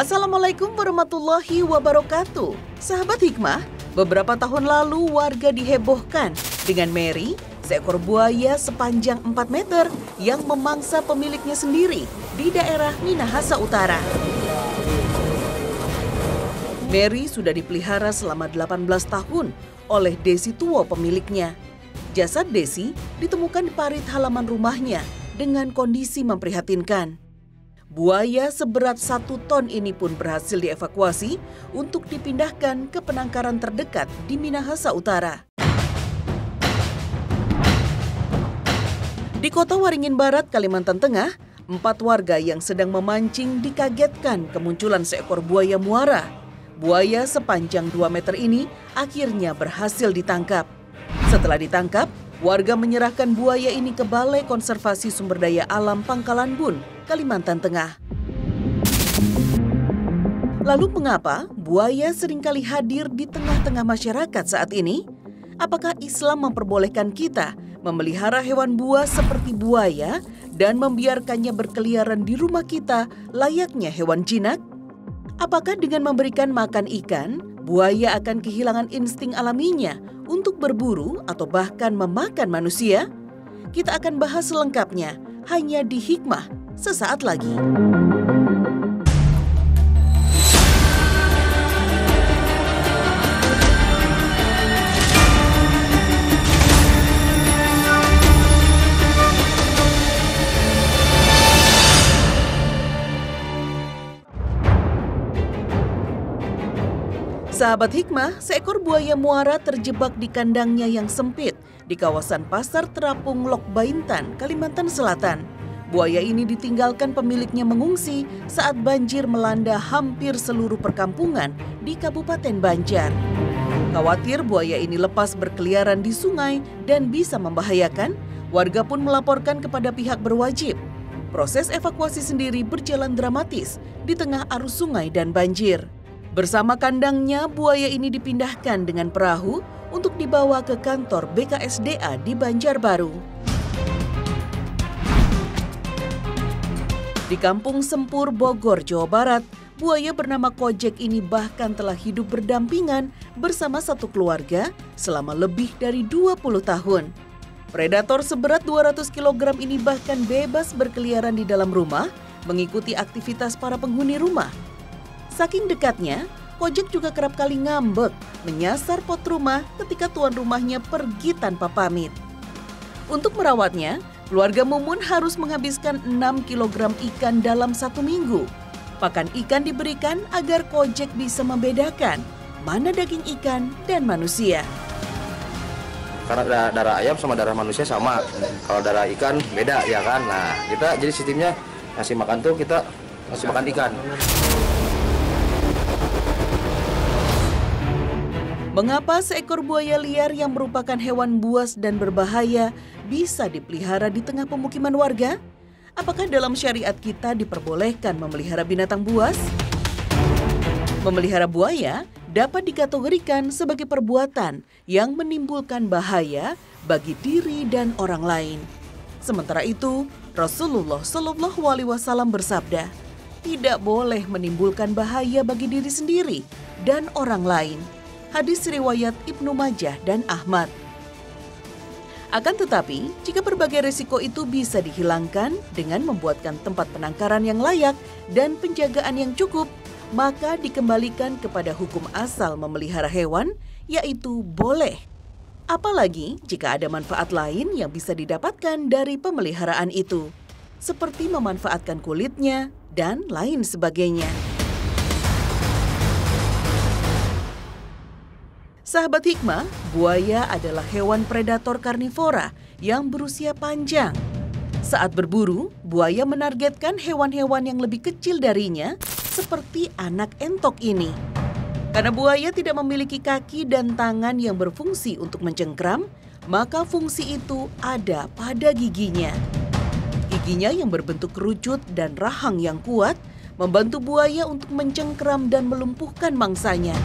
Assalamualaikum warahmatullahi wabarakatuh. Sahabat Hikmah, beberapa tahun lalu warga dihebohkan dengan Mary, seekor buaya sepanjang 4 meter yang memangsa pemiliknya sendiri di daerah Minahasa Utara. Mary sudah dipelihara selama 18 tahun oleh Desi Tuwo pemiliknya. Jasad Desi ditemukan di parit halaman rumahnya dengan kondisi memprihatinkan. Buaya seberat 1 ton ini pun berhasil dievakuasi untuk dipindahkan ke penangkaran terdekat di Minahasa Utara. Di kota Waringin Barat, Kalimantan Tengah, 4 warga yang sedang memancing dikagetkan kemunculan seekor buaya muara. Buaya sepanjang 2 meter ini akhirnya berhasil ditangkap. Setelah ditangkap, warga menyerahkan buaya ini ke Balai Konservasi Sumber Daya Alam Pangkalan Bun, Kalimantan Tengah. Lalu mengapa buaya seringkali hadir di tengah-tengah masyarakat saat ini? Apakah Islam memperbolehkan kita memelihara hewan buas seperti buaya dan membiarkannya berkeliaran di rumah kita layaknya hewan jinak? Apakah dengan memberikan makan ikan, buaya akan kehilangan insting alaminya untuk berburu atau bahkan memakan manusia? Kita akan bahas selengkapnya hanya di Hikmah sesaat lagi. Sahabat Hikmah, seekor buaya muara terjebak di kandangnya yang sempit di kawasan Pasar Terapung Lok Baintan, Kalimantan Selatan. Buaya ini ditinggalkan pemiliknya mengungsi saat banjir melanda hampir seluruh perkampungan di Kabupaten Banjar. Khawatir buaya ini lepas berkeliaran di sungai dan bisa membahayakan, warga pun melaporkan kepada pihak berwajib. Proses evakuasi sendiri berjalan dramatis di tengah arus sungai dan banjir. Bersama kandangnya, buaya ini dipindahkan dengan perahu untuk dibawa ke kantor BKSDA di Banjarbaru. Di Kampung Sempur, Bogor, Jawa Barat, buaya bernama Kojek ini bahkan telah hidup berdampingan bersama satu keluarga selama lebih dari 20 tahun. Predator seberat 200 kg ini bahkan bebas berkeliaran di dalam rumah, mengikuti aktivitas para penghuni rumah. Saking dekatnya, Kojek juga kerap kali ngambek, menyasar pot rumah ketika tuan rumahnya pergi tanpa pamit. Untuk merawatnya, keluarga Mumun harus menghabiskan 6 kg ikan dalam 1 minggu. Pakan ikan diberikan agar Kojek bisa membedakan mana daging ikan dan manusia. Karena darah ayam sama darah manusia sama, kalau darah ikan beda ya kan. Nah, kita jadi sistemnya ngasih makan tuh kita ngasih makan ikan. Mengapa seekor buaya liar yang merupakan hewan buas dan berbahaya bisa dipelihara di tengah pemukiman warga? Apakah dalam syariat kita diperbolehkan memelihara binatang buas? Memelihara buaya dapat dikategorikan sebagai perbuatan yang menimbulkan bahaya bagi diri dan orang lain. Sementara itu, Rasulullah Shallallahu Alaihi Wasallam bersabda, tidak boleh menimbulkan bahaya bagi diri sendiri dan orang lain. Hadis riwayat Ibnu Majah dan Ahmad. Akan tetapi, jika berbagai risiko itu bisa dihilangkan dengan membuatkan tempat penangkaran yang layak dan penjagaan yang cukup, maka dikembalikan kepada hukum asal memelihara hewan, yaitu boleh. Apalagi jika ada manfaat lain yang bisa didapatkan dari pemeliharaan itu, seperti memanfaatkan kulitnya dan lain sebagainya. Sahabat Hikmah, buaya adalah hewan predator karnivora yang berusia panjang. Saat berburu, buaya menargetkan hewan-hewan yang lebih kecil darinya, seperti anak entok ini. Karena buaya tidak memiliki kaki dan tangan yang berfungsi untuk mencengkram, maka fungsi itu ada pada giginya. Giginya yang berbentuk kerucut dan rahang yang kuat, membantu buaya untuk mencengkram dan melumpuhkan mangsanya.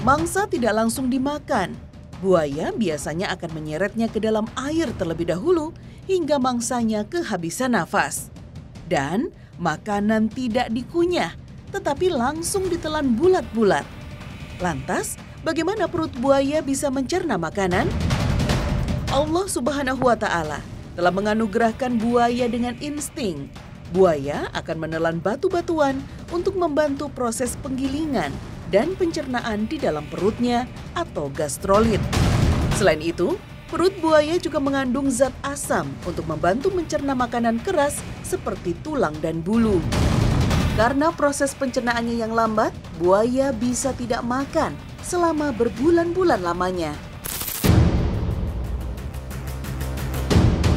Mangsa tidak langsung dimakan. Buaya biasanya akan menyeretnya ke dalam air terlebih dahulu hingga mangsanya kehabisan nafas. Dan makanan tidak dikunyah, tetapi langsung ditelan bulat-bulat. Lantas, bagaimana perut buaya bisa mencerna makanan? Allah Subhanahu wa Ta'ala telah menganugerahkan buaya dengan insting. Buaya akan menelan batu-batuan untuk membantu proses penggilingan dan pencernaan di dalam perutnya atau gastrolit. Selain itu, perut buaya juga mengandung zat asam untuk membantu mencerna makanan keras seperti tulang dan bulu. Karena proses pencernaannya yang lambat, buaya bisa tidak makan selama berbulan-bulan lamanya.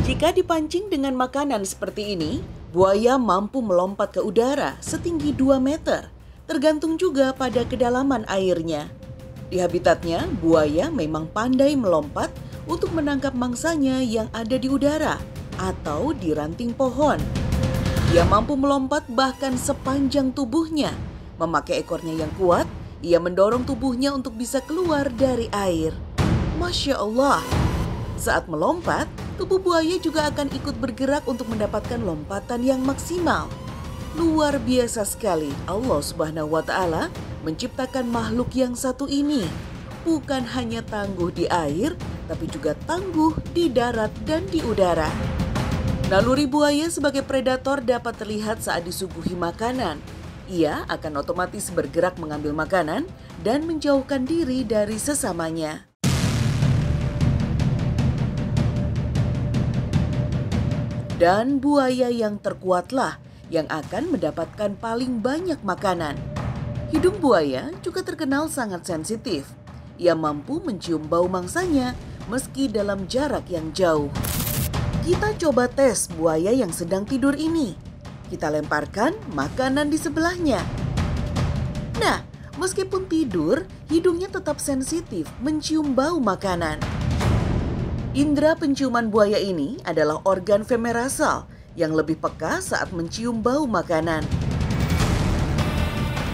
Jika dipancing dengan makanan seperti ini, buaya mampu melompat ke udara setinggi 2 meter, tergantung juga pada kedalaman airnya. Di habitatnya, buaya memang pandai melompat untuk menangkap mangsanya yang ada di udara atau di ranting pohon. Ia mampu melompat bahkan sepanjang tubuhnya. Memakai ekornya yang kuat, ia mendorong tubuhnya untuk bisa keluar dari air. Masya Allah, saat melompat, tubuh buaya juga akan ikut bergerak untuk mendapatkan lompatan yang maksimal. Luar biasa sekali Allah Subhanahu wa Ta'ala menciptakan makhluk yang satu ini. Bukan hanya tangguh di air, tapi juga tangguh di darat dan di udara. Naluri buaya sebagai predator dapat terlihat saat disuguhi makanan. Ia akan otomatis bergerak mengambil makanan dan menjauhkan diri dari sesamanya. Dan buaya yang terkuatlah yang akan mendapatkan paling banyak makanan. Hidung buaya juga terkenal sangat sensitif. Ia mampu mencium bau mangsanya meski dalam jarak yang jauh. Kita coba tes buaya yang sedang tidur ini. Kita lemparkan makanan di sebelahnya. Nah, meskipun tidur, hidungnya tetap sensitif mencium bau makanan. Indera penciuman buaya ini adalah organ femerasal yang lebih peka saat mencium bau makanan.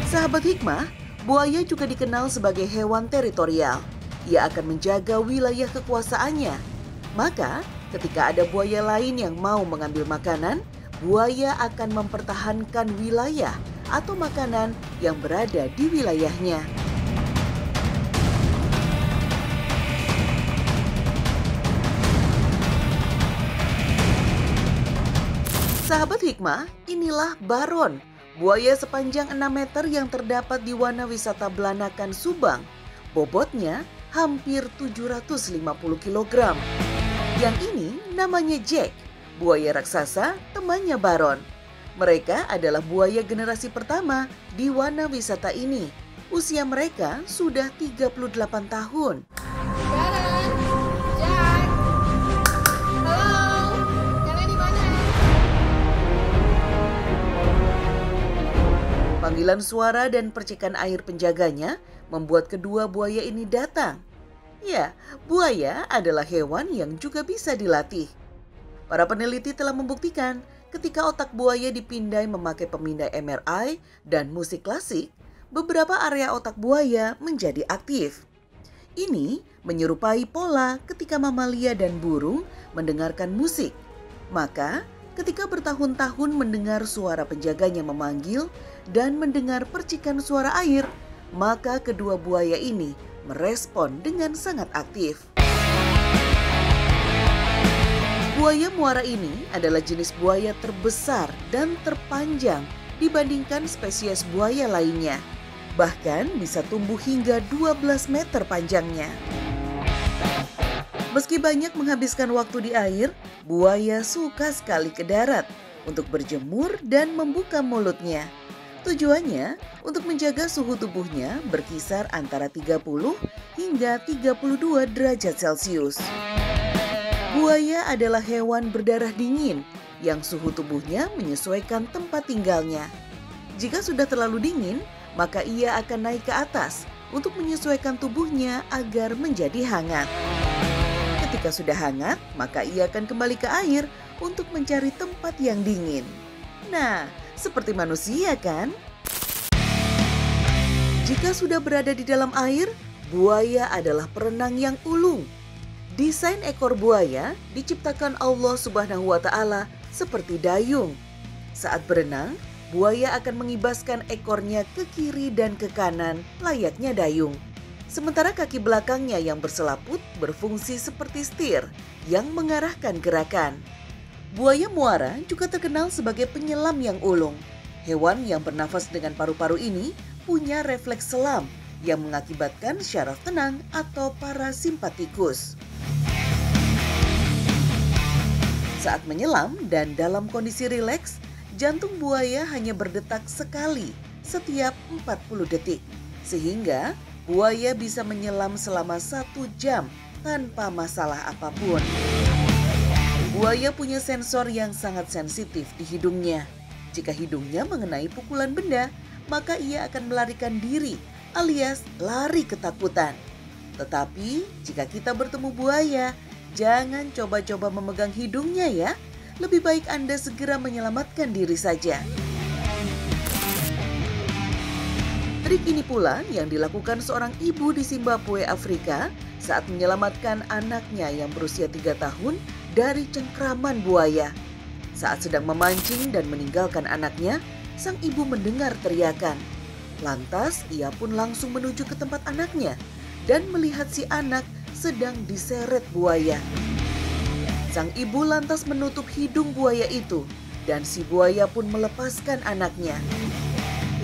Sahabat hikmah, buaya juga dikenal sebagai hewan teritorial. Ia akan menjaga wilayah kekuasaannya. Maka, ketika ada buaya lain yang mau mengambil makanan, buaya akan mempertahankan wilayah atau makanan yang berada di wilayahnya. Sahabat hikmah, inilah baron, buaya sepanjang 6 meter yang terdapat di Wana Wisata Belanakan Subang. Bobotnya hampir 750 kg. Yang ini namanya Jack, buaya raksasa temannya baron. Mereka adalah buaya generasi pertama di Wana Wisata ini. Usia mereka sudah 38 tahun. Panggilan suara dan percikan air penjaganya membuat kedua buaya ini datang. Ya, buaya adalah hewan yang juga bisa dilatih. Para peneliti telah membuktikan ketika otak buaya dipindai memakai pemindai MRI dan musik klasik, beberapa area otak buaya menjadi aktif. Ini menyerupai pola ketika mamalia dan burung mendengarkan musik. Maka, ketika bertahun-tahun mendengar suara penjaganya memanggil dan mendengar percikan suara air, maka kedua buaya ini merespon dengan sangat aktif. Buaya muara ini adalah jenis buaya terbesar dan terpanjang dibandingkan spesies buaya lainnya. Bahkan bisa tumbuh hingga 12 meter panjangnya. Meski banyak menghabiskan waktu di air, buaya suka sekali ke darat untuk berjemur dan membuka mulutnya. Tujuannya untuk menjaga suhu tubuhnya berkisar antara 30 hingga 32 derajat Celcius. Buaya adalah hewan berdarah dingin yang suhu tubuhnya menyesuaikan tempat tinggalnya. Jika sudah terlalu dingin, maka ia akan naik ke atas untuk menyesuaikan tubuhnya agar menjadi hangat. Ketika sudah hangat, maka ia akan kembali ke air untuk mencari tempat yang dingin. Nah, seperti manusia kan? Jika sudah berada di dalam air, buaya adalah perenang yang ulung. Desain ekor buaya diciptakan Allah Subhanahu wa Ta'ala seperti dayung. Saat berenang, buaya akan mengibaskan ekornya ke kiri dan ke kanan layaknya dayung. Sementara kaki belakangnya yang berselaput berfungsi seperti setir yang mengarahkan gerakan. Buaya muara juga terkenal sebagai penyelam yang ulung. Hewan yang bernafas dengan paru-paru ini punya refleks selam yang mengakibatkan syaraf tenang atau parasimpatikus. Saat menyelam dan dalam kondisi rileks, jantung buaya hanya berdetak sekali setiap 40 detik. Sehingga buaya bisa menyelam selama 1 jam tanpa masalah apapun. Buaya punya sensor yang sangat sensitif di hidungnya. Jika hidungnya mengenai pukulan benda, maka ia akan melarikan diri alias lari ketakutan. Tetapi jika kita bertemu buaya, jangan coba-coba memegang hidungnya ya. Lebih baik Anda segera menyelamatkan diri saja. Trik ini pula yang dilakukan seorang ibu di Zimbabwe, Afrika saat menyelamatkan anaknya yang berusia 3 tahun dari cengkraman buaya. Saat sedang memancing dan meninggalkan anaknya, sang ibu mendengar teriakan. Lantas ia pun langsung menuju ke tempat anaknya dan melihat si anak sedang diseret buaya. Sang ibu lantas menutup hidung buaya itu dan si buaya pun melepaskan anaknya.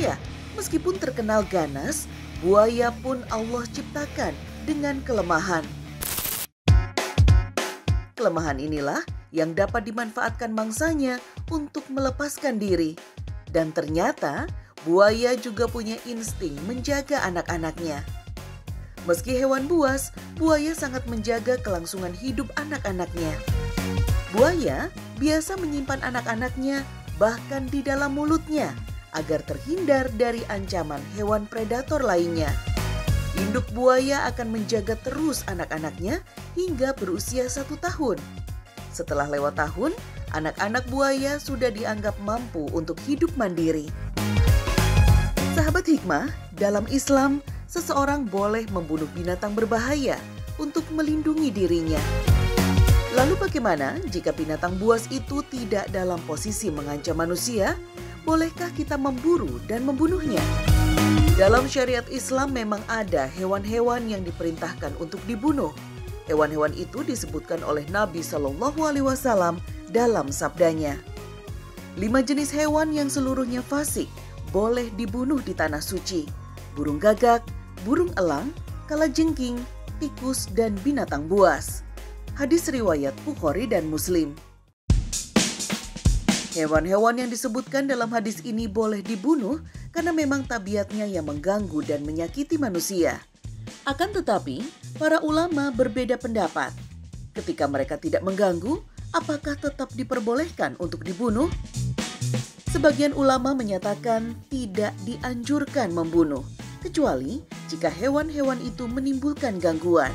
Ya, meskipun terkenal ganas, buaya pun Allah ciptakan dengan kelemahan. Kelemahan inilah yang dapat dimanfaatkan mangsanya untuk melepaskan diri. Dan ternyata buaya juga punya insting menjaga anak-anaknya. Meski hewan buas, buaya sangat menjaga kelangsungan hidup anak-anaknya. Buaya biasa menyimpan anak-anaknya bahkan di dalam mulutnya agar terhindar dari ancaman hewan predator lainnya. Induk buaya akan menjaga terus anak-anaknya hingga berusia 1 tahun. Setelah lewat tahun, anak-anak buaya sudah dianggap mampu untuk hidup mandiri. Sahabat hikmah, dalam Islam, seseorang boleh membunuh binatang berbahaya untuk melindungi dirinya. Lalu bagaimana jika binatang buas itu tidak dalam posisi mengancam manusia? Bolehkah kita memburu dan membunuhnya? Dalam syariat Islam memang ada hewan-hewan yang diperintahkan untuk dibunuh. Hewan-hewan itu disebutkan oleh Nabi Shallallahu Alaihi Wasallam dalam sabdanya. 5 jenis hewan yang seluruhnya fasik boleh dibunuh di tanah suci: burung gagak, burung elang, kalajengking, tikus, dan binatang buas. Hadis riwayat Bukhari dan Muslim. Hewan-hewan yang disebutkan dalam hadis ini boleh dibunuh karena memang tabiatnya yang mengganggu dan menyakiti manusia. Akan tetapi, para ulama berbeda pendapat. Ketika mereka tidak mengganggu, apakah tetap diperbolehkan untuk dibunuh? Sebagian ulama menyatakan tidak dianjurkan membunuh, kecuali jika hewan-hewan itu menimbulkan gangguan.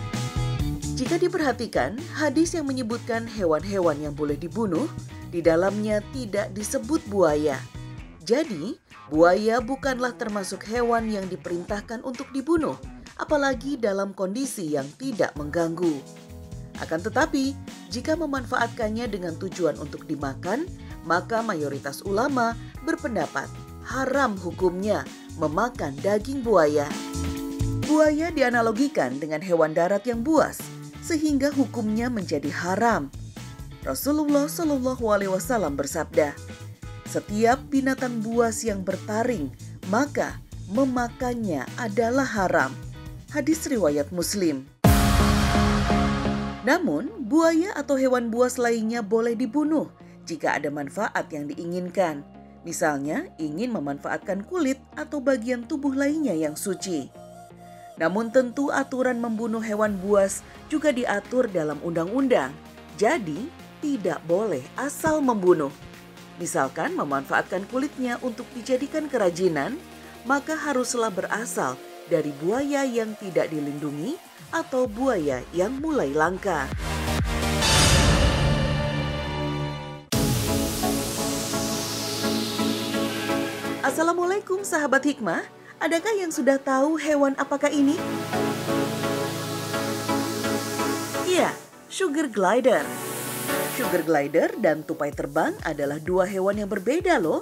Jika diperhatikan, hadis yang menyebutkan hewan-hewan yang boleh dibunuh, di dalamnya tidak disebut buaya. Jadi, buaya bukanlah termasuk hewan yang diperintahkan untuk dibunuh, apalagi dalam kondisi yang tidak mengganggu. Akan tetapi, jika memanfaatkannya dengan tujuan untuk dimakan, maka mayoritas ulama berpendapat haram hukumnya memakan daging buaya. Buaya dianalogikan dengan hewan darat yang buas, sehingga hukumnya menjadi haram. Rasulullah Shallallahu Alaihi Wasallam bersabda, "Setiap binatang buas yang bertaring, maka memakannya adalah haram." Hadis riwayat Muslim. Namun, buaya atau hewan buas lainnya boleh dibunuh jika ada manfaat yang diinginkan. Misalnya, ingin memanfaatkan kulit atau bagian tubuh lainnya yang suci. Namun tentu aturan membunuh hewan buas juga diatur dalam undang-undang. Jadi, tidak boleh asal membunuh. Misalkan memanfaatkan kulitnya untuk dijadikan kerajinan, maka haruslah berasal dari buaya yang tidak dilindungi atau buaya yang mulai langka. Assalamualaikum sahabat hikmah, adakah yang sudah tahu hewan apakah ini? Iya, sugar glider. Sugar glider dan tupai terbang adalah 2 hewan yang berbeda loh.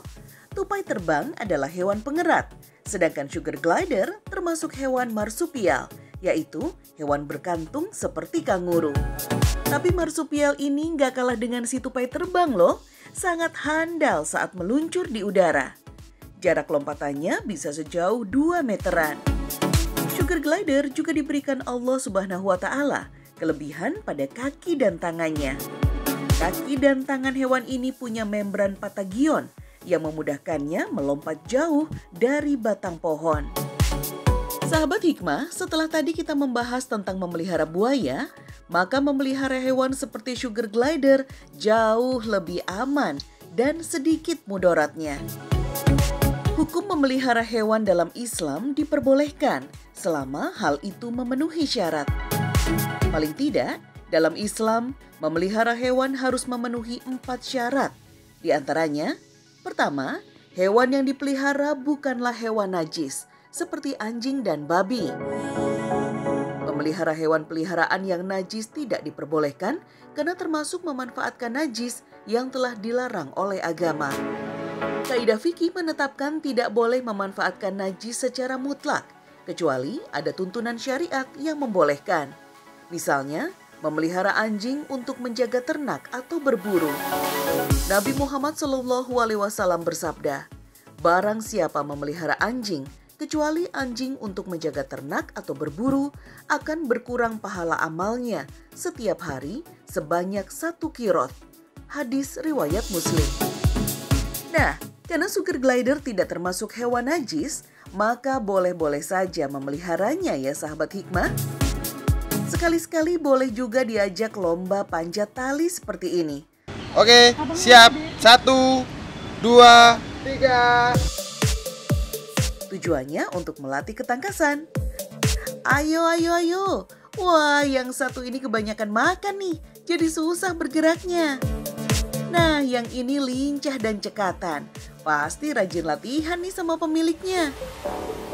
Tupai terbang adalah hewan pengerat, sedangkan sugar glider termasuk hewan marsupial, yaitu hewan berkantung seperti kanguru. Tapi marsupial ini nggak kalah dengan si tupai terbang loh, sangat handal saat meluncur di udara. Jarak lompatannya bisa sejauh 2 meteran. Sugar glider juga diberikan Allah Subhanahu wa Ta'ala kelebihan pada kaki dan tangannya. Kaki dan tangan hewan ini punya membran patagion yang memudahkannya melompat jauh dari batang pohon. Sahabat hikmah, setelah tadi kita membahas tentang memelihara buaya, maka memelihara hewan seperti sugar glider jauh lebih aman dan sedikit mudaratnya. Hukum memelihara hewan dalam Islam diperbolehkan selama hal itu memenuhi syarat. Paling tidak, dalam Islam, memelihara hewan harus memenuhi 4 syarat. Di antaranya, pertama, hewan yang dipelihara bukanlah hewan najis, seperti anjing dan babi. Memelihara hewan peliharaan yang najis tidak diperbolehkan karena termasuk memanfaatkan najis yang telah dilarang oleh agama. Kaidah fikih menetapkan tidak boleh memanfaatkan najis secara mutlak, kecuali ada tuntunan syariat yang membolehkan. Misalnya, memelihara anjing untuk menjaga ternak atau berburu. Nabi Muhammad SAW bersabda, "Barang siapa memelihara anjing, kecuali anjing untuk menjaga ternak atau berburu, akan berkurang pahala amalnya setiap hari sebanyak 1 kirot." Hadis riwayat Muslim. Nah, karena sugar glider tidak termasuk hewan najis, maka boleh-boleh saja memeliharanya ya sahabat hikmah. Sekali-sekali boleh juga diajak lomba panjat tali seperti ini. Oke, siap. 1, 2, 3. Tujuannya untuk melatih ketangkasan. Ayo, ayo, ayo. Wah, yang satu ini kebanyakan makan nih, jadi susah bergeraknya. Nah, yang ini lincah dan cekatan. Pasti rajin latihan nih sama pemiliknya.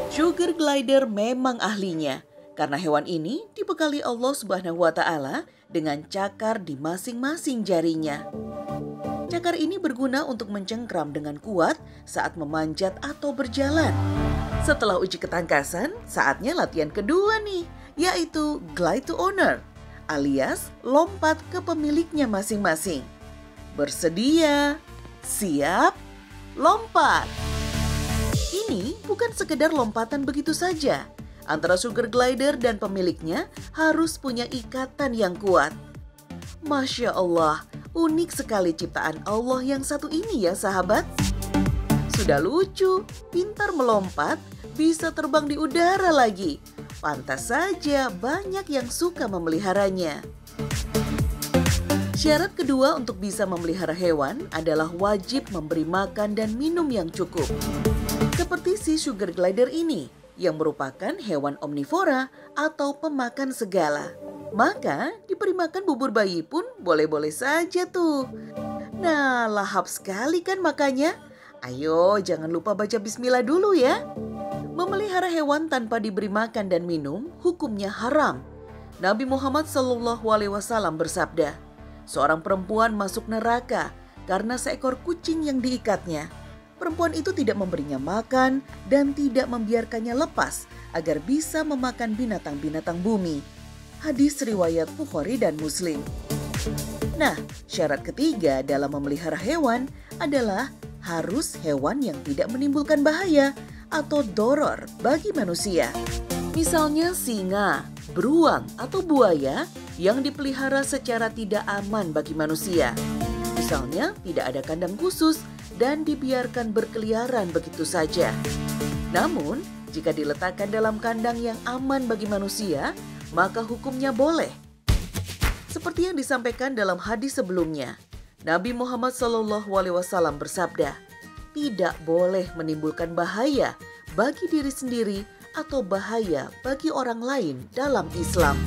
Sugar glider memang ahlinya, karena hewan ini dibekali Allah Subhanahu wa Ta'ala dengan cakar di masing-masing jarinya. Cakar ini berguna untuk mencengkram dengan kuat saat memanjat atau berjalan. Setelah uji ketangkasan, saatnya latihan kedua nih, yaitu glide to owner, alias lompat ke pemiliknya masing-masing. Bersedia, siap, lompat. Ini bukan sekedar lompatan begitu saja. Antara sugar glider dan pemiliknya harus punya ikatan yang kuat. Masya Allah, unik sekali ciptaan Allah yang satu ini ya sahabat. Sudah lucu, pintar melompat, bisa terbang di udara lagi. Pantas saja banyak yang suka memeliharanya. Syarat kedua untuk bisa memelihara hewan adalah wajib memberi makan dan minum yang cukup. Seperti si sugar glider ini, yang merupakan hewan omnivora atau pemakan segala. Maka diberi makan bubur bayi pun boleh-boleh saja tuh. Nah, lahap sekali kan makannya? Ayo jangan lupa baca bismillah dulu ya. Memelihara hewan tanpa diberi makan dan minum hukumnya haram. Nabi Muhammad SAW bersabda, seorang perempuan masuk neraka karena seekor kucing yang diikatnya. Perempuan itu tidak memberinya makan dan tidak membiarkannya lepas agar bisa memakan binatang-binatang bumi. Hadis riwayat Bukhari dan Muslim. Nah, syarat ketiga dalam memelihara hewan adalah harus hewan yang tidak menimbulkan bahaya atau doror bagi manusia. Misalnya singa, beruang, atau buaya yang dipelihara secara tidak aman bagi manusia. Misalnya tidak ada kandang khusus dan dibiarkan berkeliaran begitu saja. Namun, jika diletakkan dalam kandang yang aman bagi manusia, maka hukumnya boleh. Seperti yang disampaikan dalam hadis sebelumnya, Nabi Muhammad SAW bersabda, tidak boleh menimbulkan bahaya bagi diri sendiri atau bahaya bagi orang lain dalam Islam.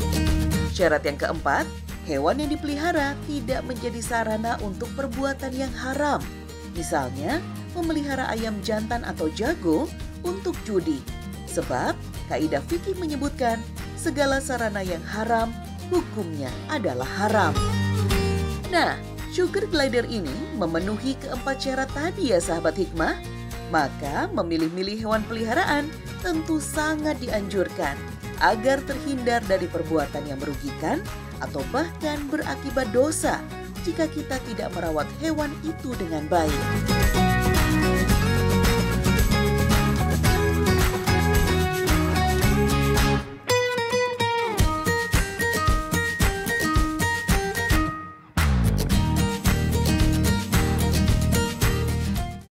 Syarat yang keempat, hewan yang dipelihara tidak menjadi sarana untuk perbuatan yang haram. Misalnya, memelihara ayam jantan atau jago untuk judi. Sebab, kaidah fikih menyebutkan segala sarana yang haram, hukumnya adalah haram. Nah, sugar glider ini memenuhi keempat syarat tadi ya sahabat hikmah. Maka memilih-milih hewan peliharaan tentu sangat dianjurkan agar terhindar dari perbuatan yang merugikan atau bahkan berakibat dosa jika kita tidak merawat hewan itu dengan baik.